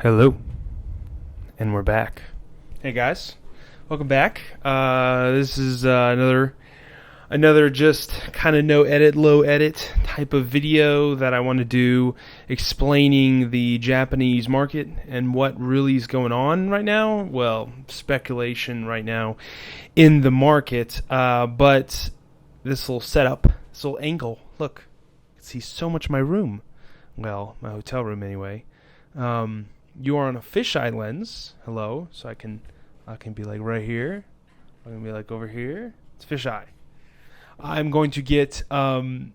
Hello, and we're back. Hey guys, welcome back. This is another just kind of no edit, low edit type of video that I want to do, explaining the Japanese market and what really is going on right now. Well, speculation right now in the market, but this little setup, this little angle. Look, you can see so much of my room. Well, my hotel room anyway. You are on a fisheye lens. Hello, so I can be like right here. I can be like over here. It's fisheye. I'm going to get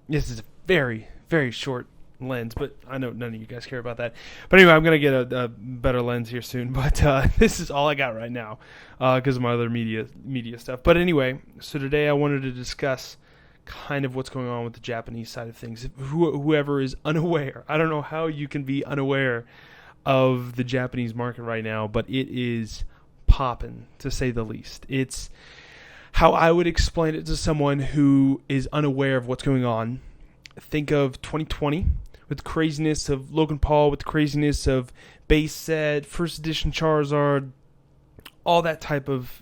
this is a very very short lens, but I know none of you guys care about that. But anyway, I'm gonna get a better lens here soon. But this is all I got right now because of my other media stuff. But anyway, so today I wanted to discuss kind of what's going on with the Japanese side of things. Whoever is unaware, I don't know how you can be unaware of the Japanese market right now, but it is popping, to say the least. It's how I would explain it to someone who is unaware of what's going on. Think of 2020 with the craziness of Logan Paul, with the craziness of base set, first edition Charizard, all that type of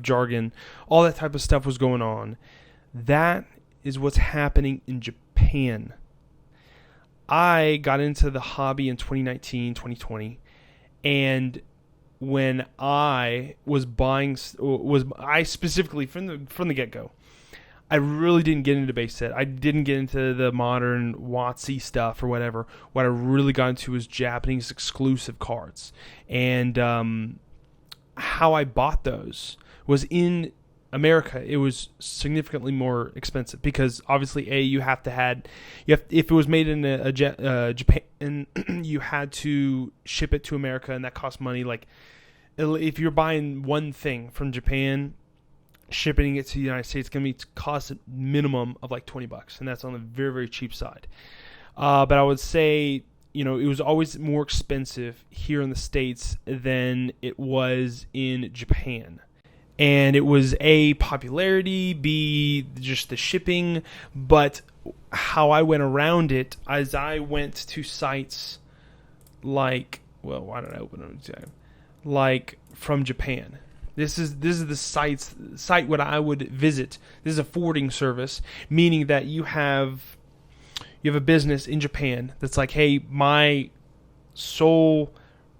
jargon, all that type of stuff was going on. That is what's happening in Japan. I got into the hobby in 2019, 2020, and when I was buying, I specifically from the get-go, I really didn't get into base set. I didn't get into the modern WotC stuff or whatever. What I really got into was Japanese exclusive cards, and how I bought those was in America. It was significantly more expensive because obviously if it was made in Japan, you had to ship it to America, and that cost money. Like if you're buying one thing from Japan, shipping it to the United States, it's going to cost a minimum of like $20, and that's on the very very cheap side. But I would say, it was always more expensive here in the States than it was in Japan. And it was A, popularity, B, just the shipping. But how I went around it, as I went to sites like, well, why did I open it? Like from Japan. This is the site what I would visit. This is a forwarding service, meaning that you have a business in Japan that's like, hey, my sole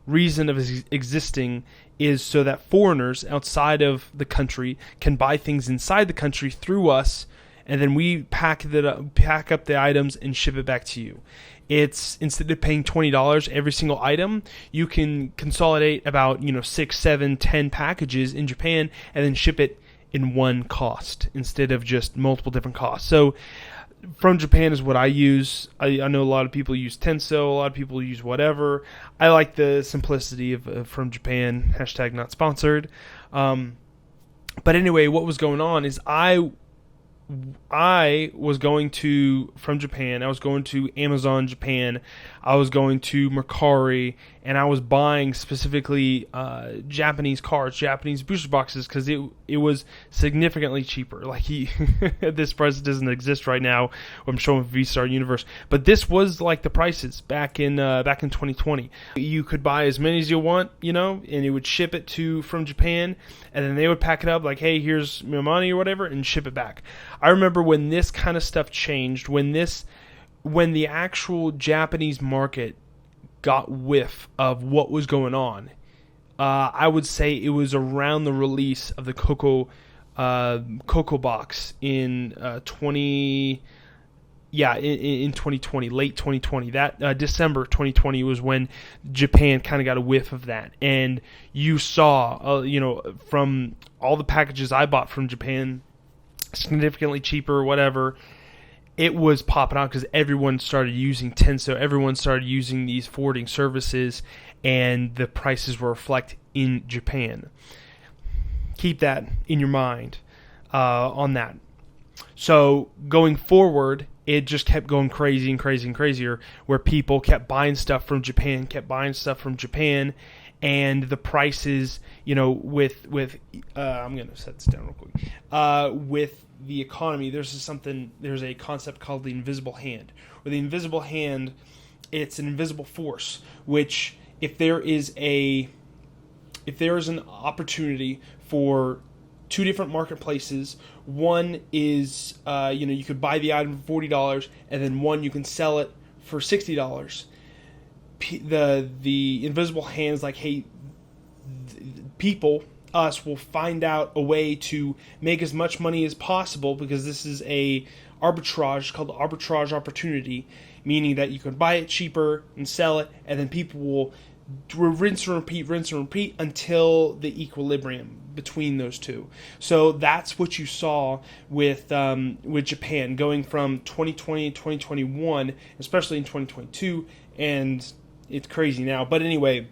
reason of existing is so that foreigners outside of the country can buy things inside the country through us, and then we pack up the items and ship it back to you. It's, instead of paying $20 every single item, you can consolidate about 6, 7, 10 packages in Japan and then ship it in one cost instead of just multiple different costs. So from Japan is what I use. I know a lot of people use Tenso, a lot of people use whatever. I like the simplicity of from Japan, # not sponsored. But anyway, what was going on is I was going to, from Japan, I was going to Amazon Japan, I was going to Mercari, and I was buying specifically Japanese cards, Japanese booster boxes, because it was significantly cheaper. Like this price doesn't exist right now. I'm showing V-Star Universe, but this was like the prices back in 2020. You could buy as many as you want, and it would ship it from Japan, and then they would pack it up like, hey, here's my money or whatever, and ship it back. I remember when this kind of stuff changed, when the actual Japanese market got whiff of what was going on. I would say it was around the release of the Coco box in 2020, late 2020. That December 2020 was when Japan kind of got a whiff of that, and you saw, from all the packages I bought from Japan, significantly cheaper, whatever. It was popping out because everyone started using Tenso, everyone started using these forwarding services, and the prices will reflect in Japan. Keep that in your mind on that. So going forward, it just kept going crazy and crazy and crazier, where people kept buying stuff from Japan, and the prices, with I'm going to set this down real quick. With the economy, there's a concept called the invisible hand, where the invisible hand, it's an invisible force, which if there is an opportunity for two different marketplaces, one is you could buy the item for $40, and then one you can sell it for $60. The invisible hand's like, hey, us will find out a way to make as much money as possible, because this is a arbitrage called the arbitrage opportunity, meaning that you can buy it cheaper and sell it, and then people will rinse and repeat until the equilibrium between those two. So that's what you saw with Japan going from 2020 to 2021, especially in 2022, and it's crazy now. But anyway,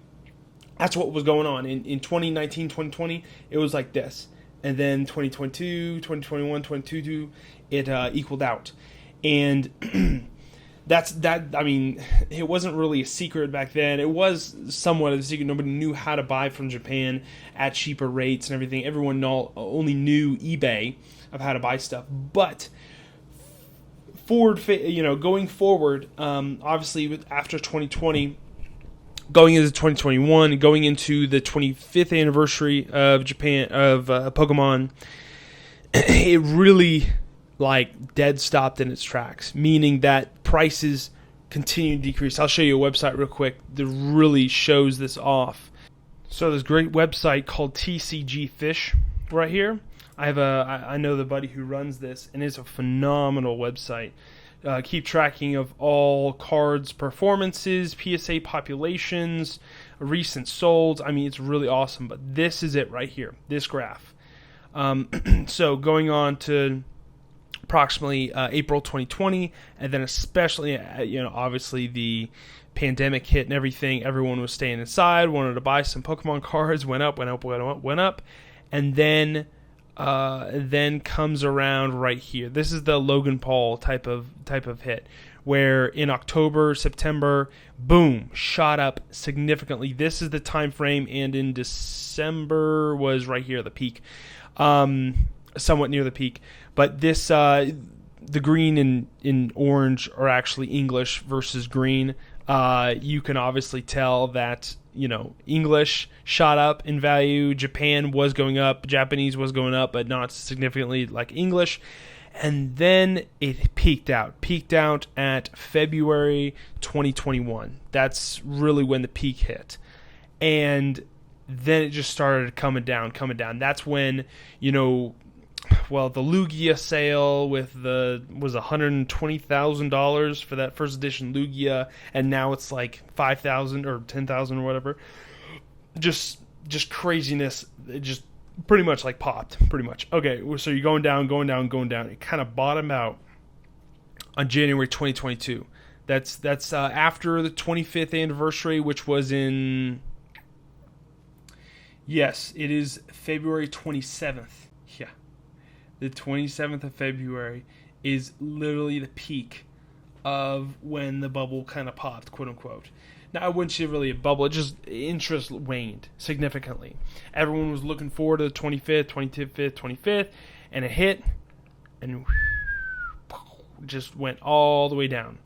that's what was going on. In 2019, 2020, it was like this. And then 2022, 2021, 2022, it equaled out. And I mean, it wasn't really a secret back then. It was somewhat of a secret. Nobody knew how to buy from Japan at cheaper rates and everything. Everyone only knew eBay of how to buy stuff. But going forward, obviously after 2020, going into 2021, going into the 25th anniversary of Pokemon, it really dead stopped in its tracks, meaning that prices continue to decrease. I'll show you a website real quick that really shows this off. So there's a great website called TCG Fish right here. I know the buddy who runs this, and it's a phenomenal website. Keep tracking of all cards' performances, PSA populations, recent solds. I mean, it's really awesome. But this is it right here, this graph. So going on to approximately April 2020, and then especially, obviously the pandemic hit and everything. Everyone was staying inside, wanted to buy some Pokemon cards, went up, and then comes around right here. This is the Logan Paul type of hit, where in October, September, boom, shot up significantly. This is the time frame, and in December was right here, the peak, somewhat near the peak. But this, the green and orange are actually English versus green. You can obviously tell that, English shot up in value. Japan was going up. Japanese was going up, but not significantly like English. And then it peaked out at February 2021. That's really when the peak hit. And then it just started coming down. That's when, the Lugia sale was $120,000 for that first edition Lugia, and now it's like $5,000 or $10,000 or whatever. Just craziness. It just pretty much popped, pretty much. Okay, so you're going down. It kind of bottomed out on January 2022. That's after the 25th anniversary, which was in... Yes, it is February 27th. Yeah. The 27th of February is literally the peak of when the bubble kind of popped, quote unquote. Now, I wouldn't say really a bubble. It just, interest waned significantly. Everyone was looking forward to the 25th, and it hit, and just went all the way down.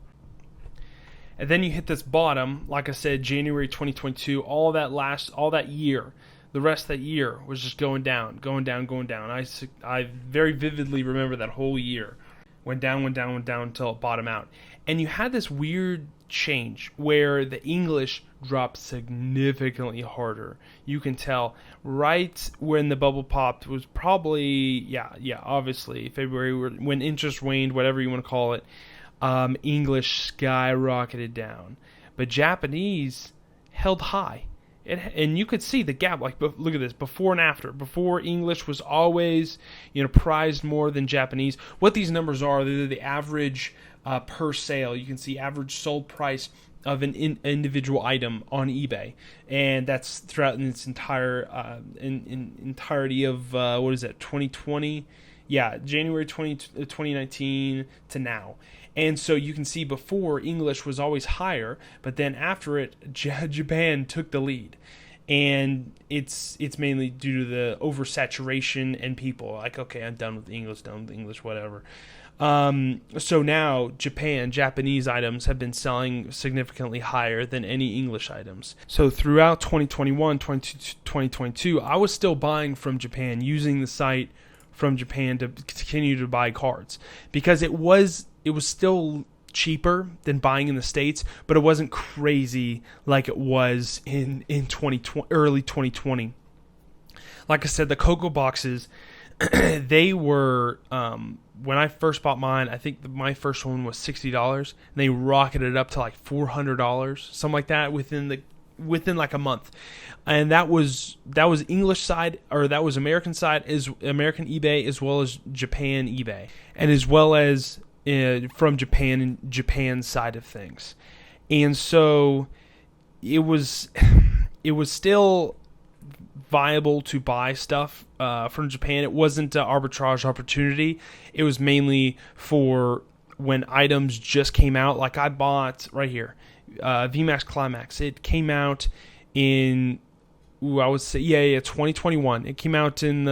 And then you hit this bottom, like I said, January 2022, all that year. The rest of that year was just going down. I very vividly remember that whole year. Went down until it bottomed out. And you had this weird change where the English dropped significantly harder. You can tell right when the bubble popped was probably, obviously February, when interest waned, whatever you want to call it. English skyrocketed down. But Japanese held high. And you could see the gap, look at this, before and after. Before, English was always, prized more than Japanese. What these numbers are, they're the average per sale. You can see average sold price of an individual item on eBay. And that's throughout in its entirety of, 2020? Yeah, January 2019 to now. And so you can see before, English was always higher, but then after it, Japan took the lead. And it's mainly due to the oversaturation and people okay, I'm done with English, whatever. So now Japanese items have been selling significantly higher than any English items. So throughout 2021, 2022, I was still buying from Japan, using the site from Japan to continue to buy cards, because it was still cheaper than buying in the States, but it wasn't crazy like it was in 2020, early 2020. Like I said, the Cocoa boxes, they were, when I first bought mine, I think my first one was $60, and they rocketed up to like $400, something like that, within like a month. And that was English side, or that was American side, is American eBay, as well as Japan eBay, and as well as from Japan and Japan's side of things. And so it was still viable to buy stuff from Japan. It wasn't an arbitrage opportunity. It was mainly for when items just came out. Like I bought right here, VMAX Climax. It came out in 2021. It came out in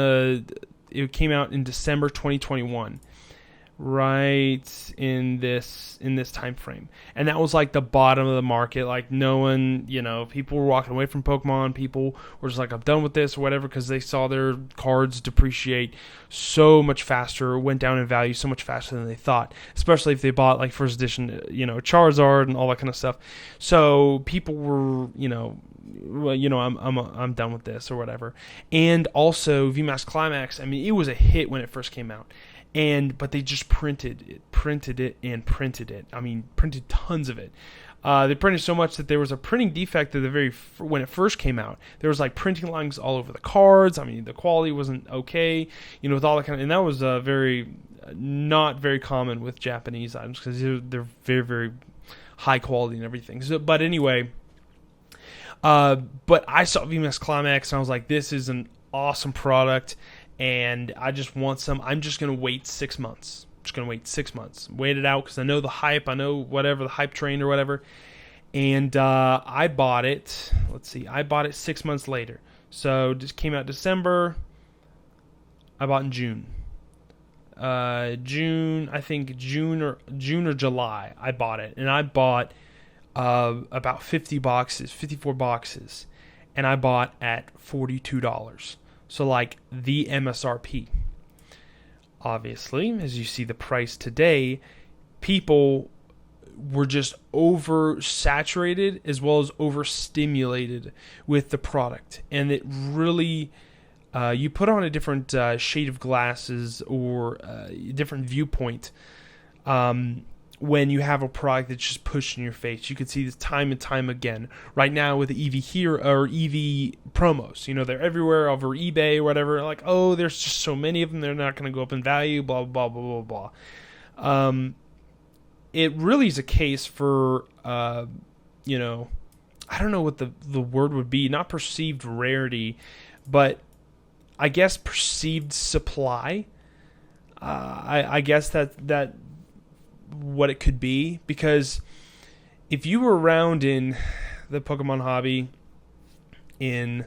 December 2021. Right in this time frame, and that was like the bottom of the market. Like no one, people were walking away from Pokemon. People were just like, I'm done with this or whatever, because they saw their cards depreciate so much faster, went down in value so much faster than they thought, especially if they bought like first edition, Charizard and all that kind of stuff. So people were, I'm done with this or whatever. And also VMAX Climax, I mean, it was a hit when it first came out. But they just printed it. I mean, printed tons of it. They printed so much that there was a printing defect at when it first came out. There was like printing lines all over the cards. I mean, the quality wasn't okay, with all that kind of. And that was not very common with Japanese items, because they're very, very high quality and everything. So, but anyway, but I saw VMAX Climax and I was like, this is an awesome product. And I just want some. I'm just going to wait 6 months. Wait it out, because I know the hype. I know whatever, the hype train or whatever. And I bought it. Let's see. I bought it 6 months later. So it just came out December. I bought in June. I think June or July, I bought it. And I bought about 54 boxes. And I bought at $42. So like the MSRP. Obviously, as you see the price today, people were just oversaturated as well as overstimulated with the product. And it really, you put on a different shade of glasses or a different viewpoint when you have a product that's just pushed in your face. You can see this time and time again. Right now with the EV here or EV promos, they're everywhere over eBay or whatever. Like, oh, there's just so many of them. They're not going to go up in value. Blah blah blah blah blah. It really is a case for I don't know what the word would be. Not perceived rarity, but I guess perceived supply. I guess that what it could be, because if you were around in the Pokemon hobby in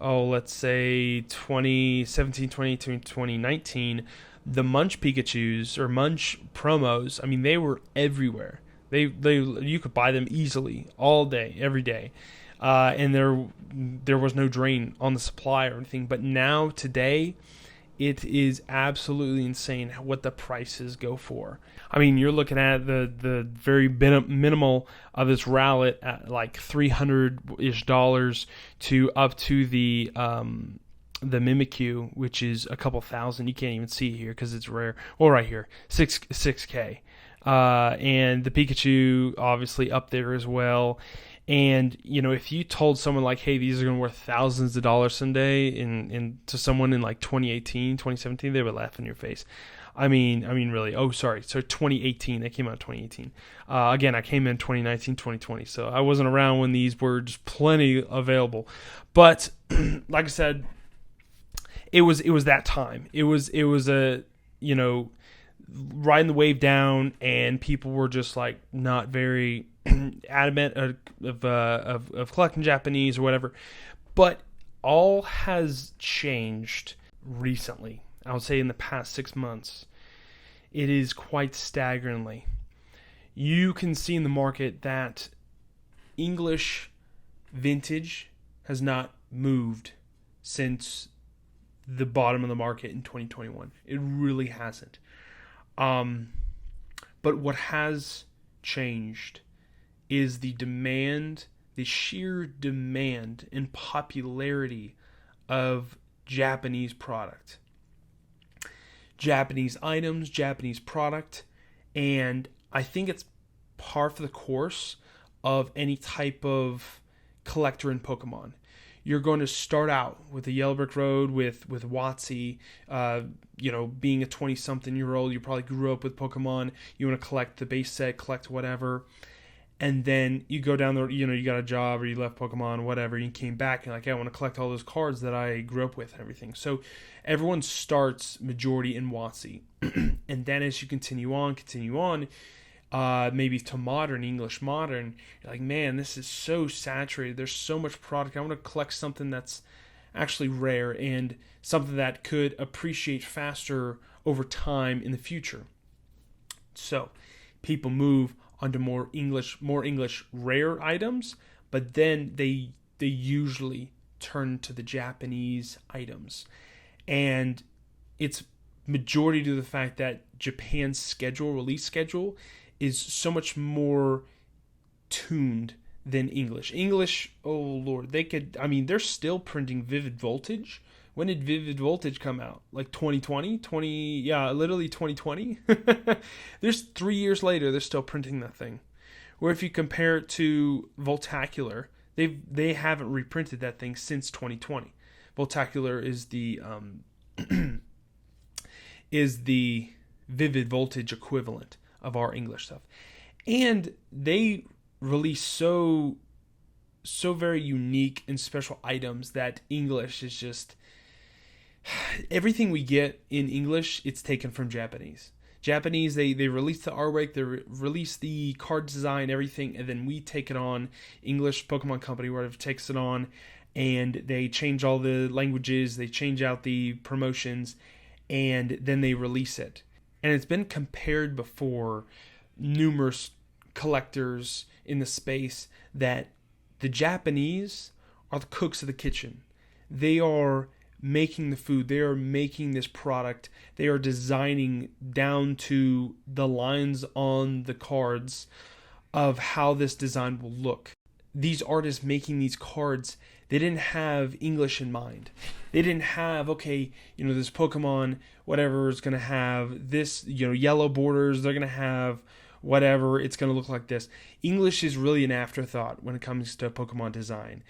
let's say 2017, 2018, 2019, the Munch Pikachus or Munch promos, I mean, they were everywhere. You could buy them easily all day, every day, and there was no drain on the supply or anything. But now today, it is absolutely insane what the prices go for. I mean, you're looking at the very minimal of this Rowlet at like $300-ish to up to the Mimikyu, which is a couple thousand. You can't even see it here because it's rare. Well, right here, 6K. And the Pikachu obviously up there as well. And, if you told someone like, hey, these are going to be worth thousands of dollars someday to someone in like 2018, 2017, they would laugh in your face. I mean, really. Oh, sorry. So 2018, they came out in 2018. Again, I came in 2019, 2020. So I wasn't around when these were just plenty available. But like I said, it was that time. It was a, riding the wave down, and people were just like not very adamant of collecting Japanese or whatever. But all has changed recently. I would say in the past 6 months. it is quite staggeringly. You can see in the market that English vintage has not moved since the bottom of the market in 2021. It really hasn't. But what has changed is the demand, the sheer demand and popularity of Japanese product. Japanese items, Japanese product, and I think it's par for the course of any type of collector in Pokemon. You're going to start out with a Yellow Brick Road with WotC, being a 20-something-year-old, you probably grew up with Pokemon, you want to collect the base set, collect whatever, and then you go down the, you got a job or you left Pokemon, whatever, you came back and you're like, hey, I want to collect all those cards that I grew up with and everything. So everyone starts majority in WotC. And then as you continue on, maybe to modern, English modern, you're like, man, this is so saturated. There's so much product. I want to collect something that's actually rare and something that could appreciate faster over time in the future. So people move onto more English rare items, but then they usually turn to the Japanese items. And it's majority to the fact that Japan's release schedule is so much more tuned than English. English, oh Lord, they're still printing Vivid Voltage. When did Vivid Voltage come out? Like 2020? Literally 2020. There's 3 years later, they're still printing that thing. Where if you compare it to Voltacular, they haven't reprinted that thing since 2020. Voltacular is the Vivid Voltage equivalent of our English stuff. And they release so very unique and special items that English is just... Everything we get in English, it's taken from Japanese. Japanese, they release the artwork, they release the card design, everything, and then we take it on. English Pokemon Company, whatever, takes it on, and they change all the languages, they change out the promotions, and then they release it. And it's been compared before, numerous collectors in the space, that the Japanese are the cooks of the kitchen. They are making the food, they are making this product, they are designing down to the lines on the cards of how this design will look. These artists making these cards, they didn't have English in mind. They didn't have, this Pokemon, whatever, is going to have this, yellow borders, they're going to have whatever, it's going to look like this. English is really an afterthought when it comes to Pokemon design.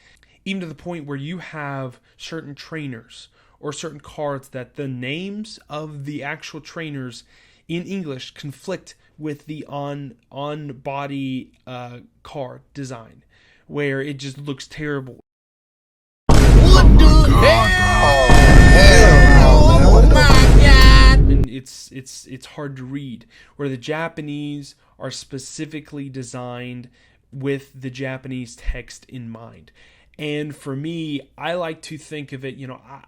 Even to the point where you have certain trainers or certain cards that the names of the actual trainers in English conflict with the on-body card design, where it just looks terrible. What the hell? Oh my God! And it's hard to read. Where the Japanese are specifically designed with the Japanese text in mind. And for me, I like to think of it,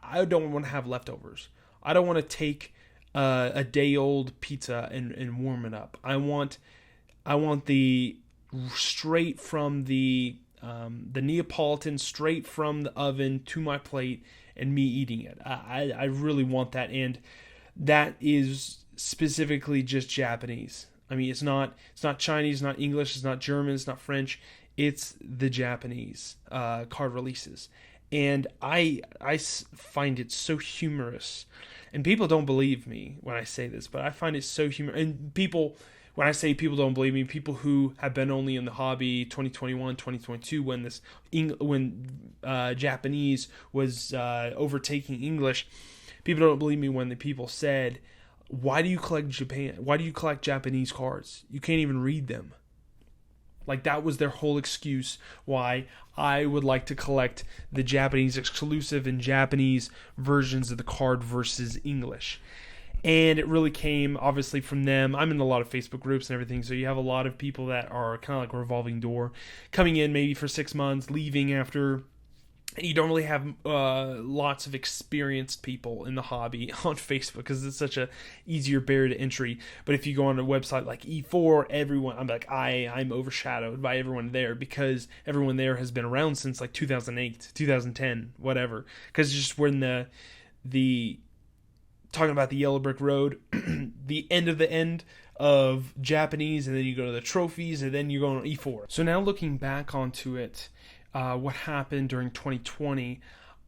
I don't want to have leftovers. I don't want to take a day-old pizza and warm it up. I want the straight from the Neapolitan, straight from the oven to my plate and me eating it. I really want that, and that is specifically just Japanese. I mean, it's not Chinese, it's not English, it's not German, it's not French. It's the Japanese card releases. And I find it so humorous. And people don't believe me when I say this, but I find it so humorous. And when I say people don't believe me, people who have been only in the hobby 2021, 2022, when Japanese was overtaking English, people don't believe me when the people said, why do you collect Japanese cards? You can't even read them. Like, that was their whole excuse why I would like to collect the Japanese exclusive and Japanese versions of the card versus English. And it really came, obviously, from them. I'm in a lot of Facebook groups and everything, so you have a lot of people that are kind of like a revolving door, coming in maybe for 6 months, leaving after you don't really have lots of experienced people in the hobby on Facebook because it's such a easier barrier to entry. But if you go on a website like E4, everyone, I'm overshadowed by everyone there because everyone there has been around since like 2008, 2010, whatever. Because just when the talking about the Yellow Brick Road, the end of Japanese, and then you go to the trophies, and then you go on E4. So now looking back onto it, what happened during 2020,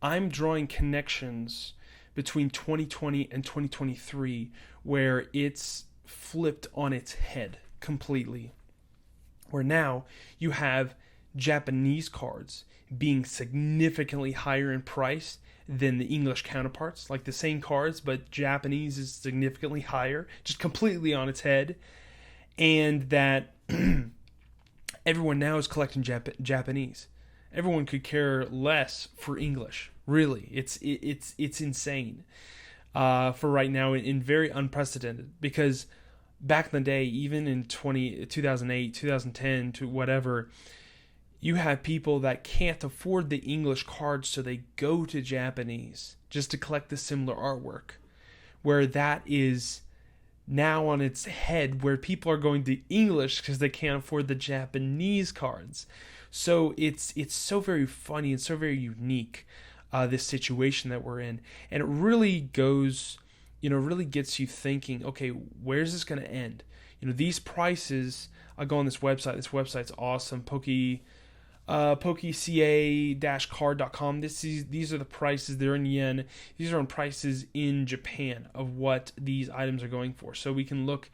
I'm drawing connections between 2020 and 2023 where it's flipped on its head completely. Where now you have Japanese cards being significantly higher in price than the English counterparts. Like the same cards, but Japanese is significantly higher, just completely on its head. And that everyone now is collecting Japanese. Everyone could care less for English. Really, it's insane for right now, and very unprecedented. Because back in the day, even in 2008, 2010, to whatever, you have people that can't afford the English cards, so they go to Japanese just to collect the similar artwork. Where that is now on its head, where people are going to English because they can't afford the Japanese cards. So it's so very funny and so very unique, this situation that we're in. And it really goes, really gets you thinking, okay, where's this going to end? These prices, I go on this website. This website's awesome, pokeca-card.com. These are the prices. They're in yen. These are on prices in Japan of what these items are going for. So we can look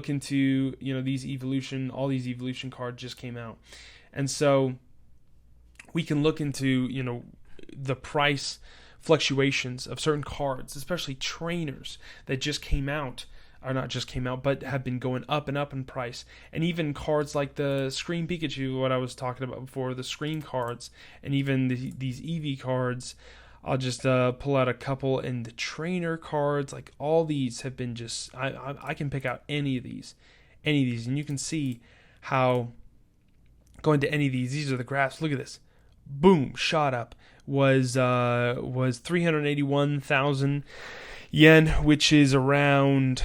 into, all these evolution cards just came out. And so we can look into, the price fluctuations of certain cards, especially trainers that just came out, or not just came out, but have been going up and up in price. And even cards like the Scream Pikachu, what I was talking about before, the Scream cards, and even these Eevee cards. I'll just pull out a couple, and the trainer cards, like all these have been just, I can pick out any of these, and you can see how going to any of these are the graphs. Look at this. Boom, shot up. Was 381,000 yen, which is around,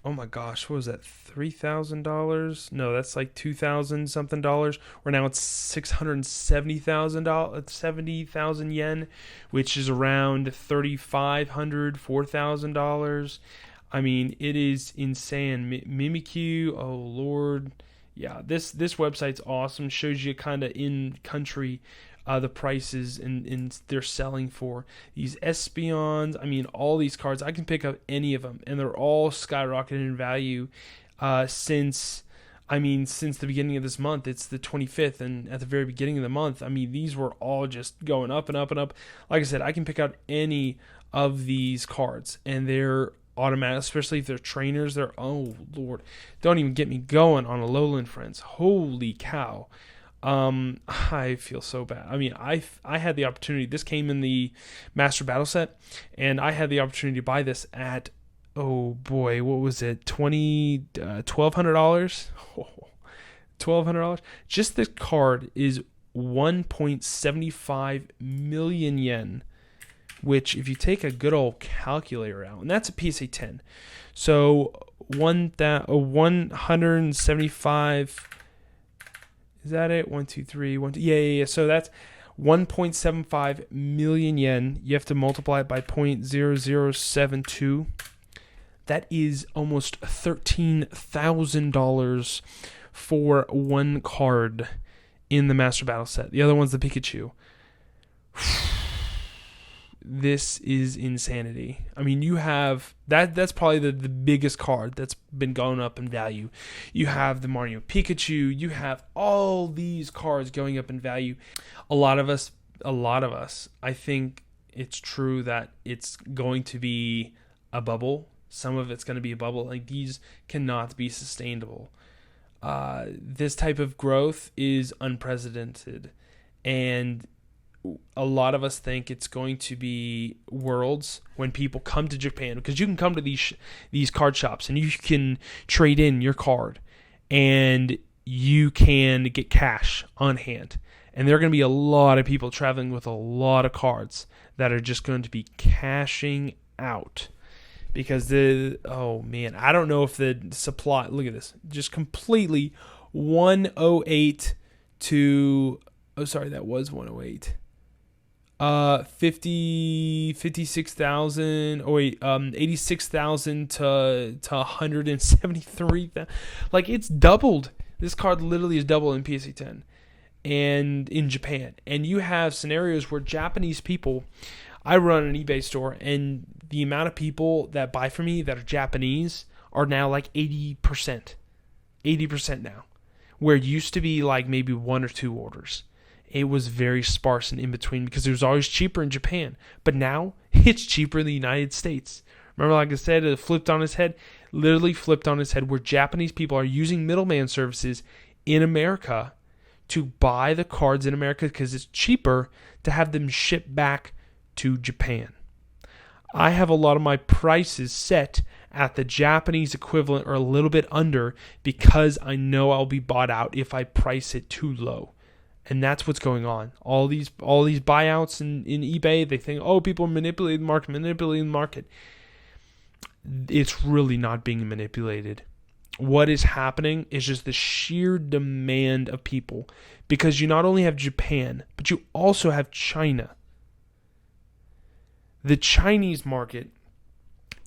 oh my gosh, what was that? $3,000? No, that's like $2,000 something dollars. Where now it's 70,000 yen, which is around $3,500, $4,000. I mean, it is insane. Mimikyu, oh lord. Yeah, this website's awesome. Shows you kind of in country the prices and they're selling for these Espeons. I mean, all these cards, I can pick up any of them, and they're all skyrocketed in value since the beginning of this month. It's the 25th, and at the very beginning of the month, I mean, these were all just going up and up and up. Like I said, I can pick out any of these cards, and they're automatic, especially if they're trainers. They're, oh lord, don't even get me going on Alolan friends. Holy cow. I feel so bad. I mean, I had the opportunity. This came in the Master Battle set, and I had the opportunity to buy this at, oh boy, what was it? $1,200. $1,200. Just this card is 1.75 million yen. Which, if you take a good old calculator out, and that's a PSA 10, so 175. Is that it? 1, 2, 3, 1, 2. Yeah. So that's 1.75 million yen. You have to multiply it by 0.0072. That is almost $13,000 for one card in the Master Battle set. The other one's the Pikachu. This is insanity. I mean, you have that's probably the biggest card that's been going up in value. You have the Mario Pikachu, you have all these cards going up in value. A lot of us, I think it's true that it's going to be a bubble. Some of it's going to be a bubble. Like, these cannot be sustainable. This type of growth is unprecedented, and a lot of us think it's going to be Worlds when people come to Japan, because you can come to these card shops and you can trade in your card, and you can get cash on hand. And there are going to be a lot of people traveling with a lot of cards that are just going to be cashing out. Because I don't know if the supply, look at this, just completely 108 to, that was 108. 56,000, 86,000 to 173,000. Like, it's doubled. This card literally is double in PSA 10 and in Japan. And you have scenarios where Japanese people, I run an eBay store, and the amount of people that buy from me that are Japanese are now like 80%. 80% now. Where it used to be like maybe 1 or 2 orders. It was very sparse and in between because it was always cheaper in Japan. But now it's cheaper in the United States. Remember, like I said, it flipped on its head. Literally flipped on its head, where Japanese people are using middleman services in America to buy the cards in America because it's cheaper to have them shipped back to Japan. I have a lot of my prices set at the Japanese equivalent or a little bit under because I know I'll be bought out if I price it too low. And that's what's going on. All these buyouts in eBay, they think, people are manipulating the market. It's really not being manipulated. What is happening is just the sheer demand of people, because you not only have Japan, but you also have China. The Chinese market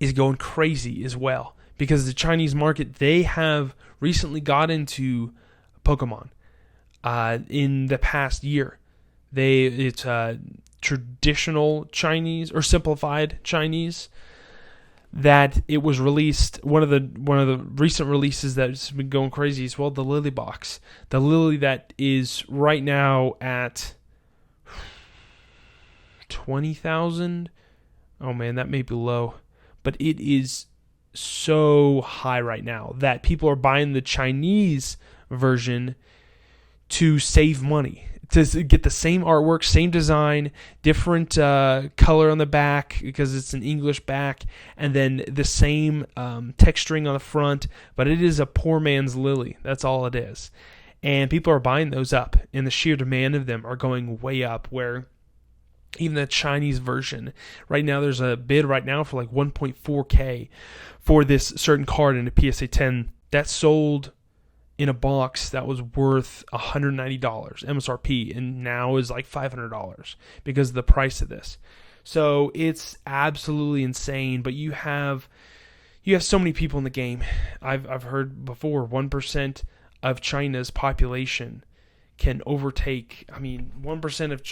is going crazy as well, because the Chinese market, they have recently got into Pokemon in the past year. It's traditional Chinese or simplified Chinese that it was released. One of the recent releases that's been going crazy as well, the Lily box. The Lily that is right now at 20,000. Oh man, that may be low, but it is so high right now that people are buying the Chinese version to save money, to get the same artwork, same design, different color on the back because it's an English back, and then the same texturing on the front, but it is a poor man's Lily. That's all it is. And people are buying those up, and the sheer demand of them are going way up, where even the Chinese version, right now there's a bid right now for like 1.4K for this certain card in a PSA 10 that sold in a box that was worth $190 MSRP, and now is like $500 because of the price of this. So it's absolutely insane. But you have so many people in the game. I've heard before 1% of China's population can overtake. 1% of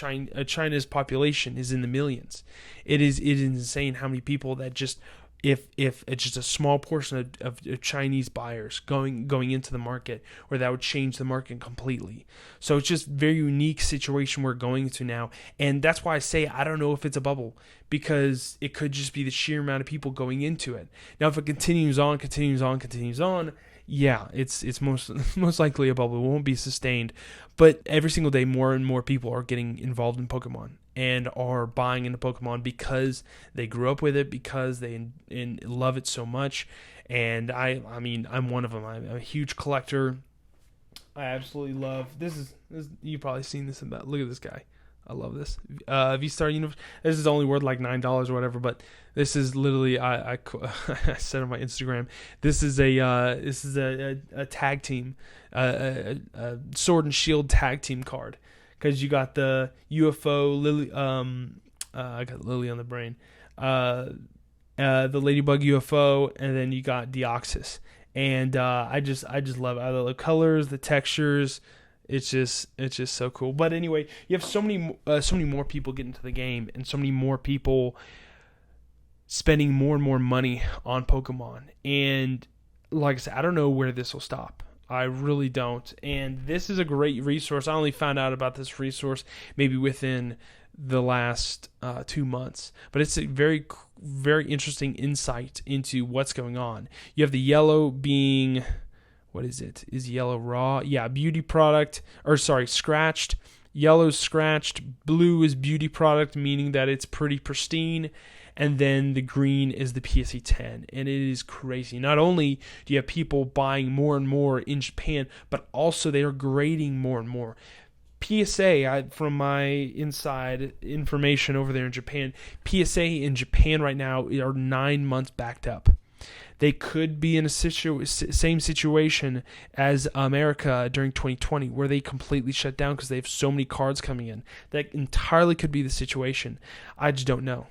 China's population is in the millions. It is insane how many people that just, if it's just a small portion of Chinese buyers going into the market, or that would change the market completely. So it's just a very unique situation we're going into now. And that's why I say I don't know if it's a bubble, because it could just be the sheer amount of people going into it. Now, if it continues on, yeah, it's most likely a bubble. It won't be sustained. But every single day, more and more people are getting involved in Pokemon and are buying into Pokemon because they grew up with it, because they love it so much. And I'm one of them. I'm a huge collector. I absolutely love this. You've probably seen this about. Look at this guy. I love this. V-Star Universe. This is only worth like $9 or whatever, but this is literally I said on my Instagram. This is a tag team, a Sword and Shield tag team card, because you got the UFO Lily. I got Lily on the brain. The Ladybug UFO, and then you got Deoxys, and I just love it. I love the colors, the textures. It's just so cool. But anyway, you have so many more people getting into the game, and so many more people spending more and more money on Pokemon. And like I said, I don't know where this will stop. I really don't. And this is a great resource. I only found out about this resource maybe within the last 2 months, but it's a very, very interesting insight into what's going on. You have the yellow being, what is it? Is yellow raw? Yeah, beauty product, scratched. Yellow's scratched. Blue is beauty product, meaning that it's pretty pristine. and then the green is the PSE 10, and it is crazy. Not only do you have people buying more and more in Japan, but also they are grading more and more. PSA, from my inside information over there in Japan, PSA in Japan right now are 9 months backed up. They could be in a same situation as America during 2020, where they completely shut down because they have so many cards coming in. That entirely could be the situation. I just don't know.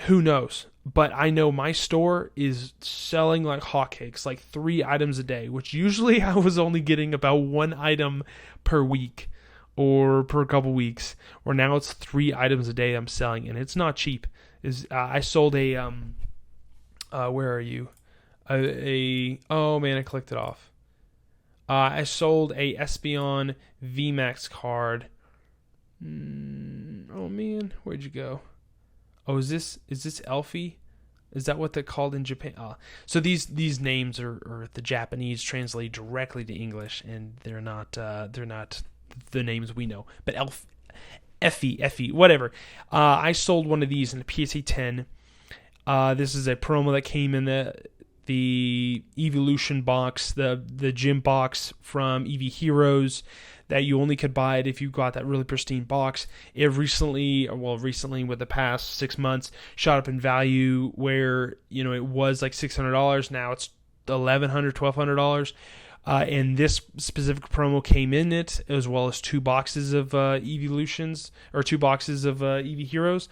Who knows? But I know my store is selling like hotcakes, like 3 items a day, which usually I was only getting about 1 item per week or per couple weeks, where now it's 3 items a day I'm selling, and it's not cheap. I sold a where are you? Oh man, I clicked it off. I sold a Espeon VMAX card. Oh man, where'd you go? Oh, is this Elfie? Is that what they're called in Japan? So these names are the Japanese translate directly to English, and they're not the names we know. But Effie, whatever. I sold one of these in the PSA 10. This is a promo that came in the Evolution box, the gym box from EV Heroes, that you only could buy it if you got that really pristine box. It recently with the past 6 months, shot up in value where, it was like $600. Now it's $1,100, $1,200. And this specific promo came in it, as well as 2 boxes of Evolutions, or 2 boxes of EV Heroes.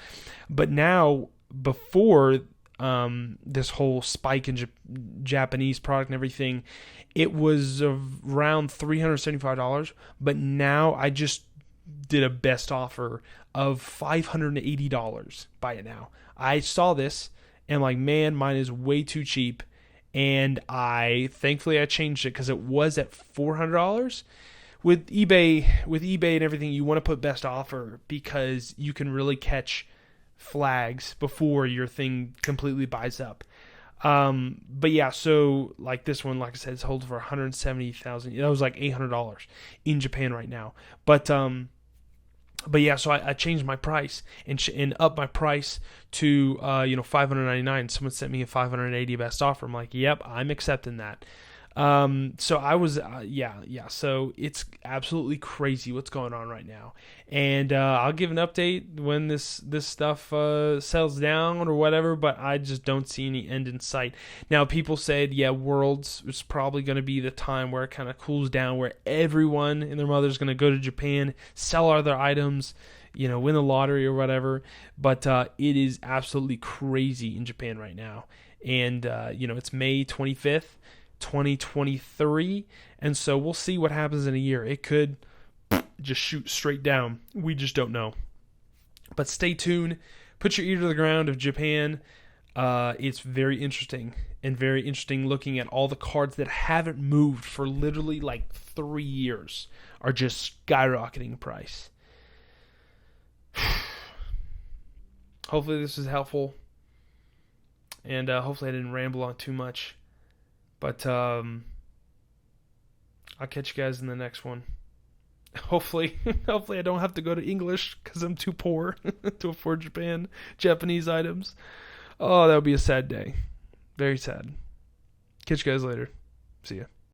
But now, before this whole spike in Japanese product and everything, it was around $375, but now I just did a best offer of $580. Buy it now. I saw this and like, man, mine is way too cheap, and thankfully I changed it because it was at $400. With eBay and everything, you want to put best offer because you can really catch flags before your thing completely buys up. But yeah, so like this one, like I said, it's sold for $170,000. That was like $800 in Japan right now. But yeah, so I changed my price and upped my price to $599. Someone sent me a $580 best offer. I'm like, yep, I'm accepting that. So I was, so it's absolutely crazy what's going on right now. And, I'll give an update when this stuff, settles down or whatever, but I just don't see any end in sight. Now, people said, Worlds is probably going to be the time where it kind of cools down, where everyone and their mother's going to go to Japan, sell all their items, win the lottery or whatever. But, it is absolutely crazy in Japan right now. And, it's May 25th. 2023, and so we'll see what happens in a year. It could just shoot straight down. We just don't know. But stay tuned. Put your ear to the ground of Japan. It's very interesting looking at all the cards that haven't moved for literally like 3 years are just skyrocketing in price. Hopefully this is helpful, and hopefully I didn't ramble on too much. But I'll catch you guys in the next one. Hopefully I don't have to go to English because I'm too poor to afford Japanese items. Oh, that would be a sad day. Very sad. Catch you guys later. See ya.